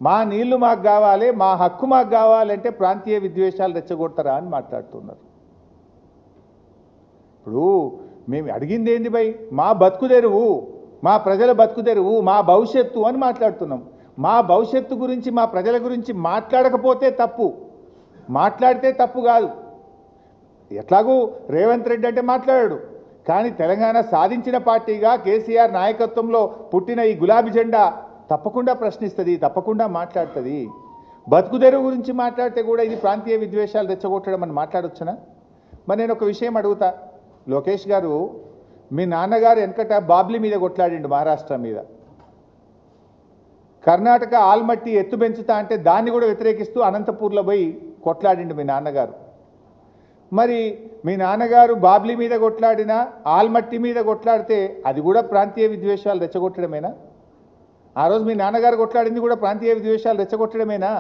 మా నీళ్లు మాకు కావాలి, మా హక్కు మాకు కావాలంటే ప్రాంతీయ విద్వేషాలు రెచ్చగొడతారా అని మాట్లాడుతున్నారు. ఇప్పుడు మేము అడిగింది ఏంది భయ్? మా బతుకు తెరువు, మా ప్రజల బతుకు తెరువు, మా భవిష్యత్తు అని మాట్లాడుతున్నాం. మా భవిష్యత్తు గురించి, మా ప్రజల గురించి మాట్లాడకపోతే తప్పు, మాట్లాడితే తప్పు కాదు. ఎట్లాగూ రేవంత్ రెడ్డి అంటే మాట్లాడాడు, కానీ తెలంగాణ సాధించిన పార్టీగా కేసీఆర్ నాయకత్వంలో పుట్టిన ఈ గులాబీ జెండా తప్పకుండా ప్రశ్నిస్తుంది, తప్పకుండా మాట్లాడుతుంది. బతుకుదెరువు గురించి మాట్లాడితే కూడా ఇది ప్రాంతీయ విద్వేషాలు రెచ్చగొట్టడం అని మాట్లాడొచ్చునా? మరి నేను ఒక విషయం అడుగుతా, లోకేష్ గారు, మీ నాన్నగారు వెనకట బాబ్లీ మీద కొట్లాడిండు, మహారాష్ట్ర మీద. కర్ణాటక ఆల్మట్టి ఎత్తు పెంచుతా అంటే దాన్ని కూడా వ్యతిరేకిస్తూ అనంతపూర్లో పోయి కొట్లాడిండు మీ నాన్నగారు. మరి మీ నాన్నగారు బాబ్లీ మీద కొట్లాడినా, ఆల్మట్టి మీద కొట్లాడితే అది కూడా ప్రాంతీయ విద్వేషాలు రెచ్చగొట్టడమేనా? ఆ రోజు మీ నాన్నగారు కొట్లాడింది కూడా ప్రాంతీయ విద్వేషాలు రెచ్చగొట్టడమేనా?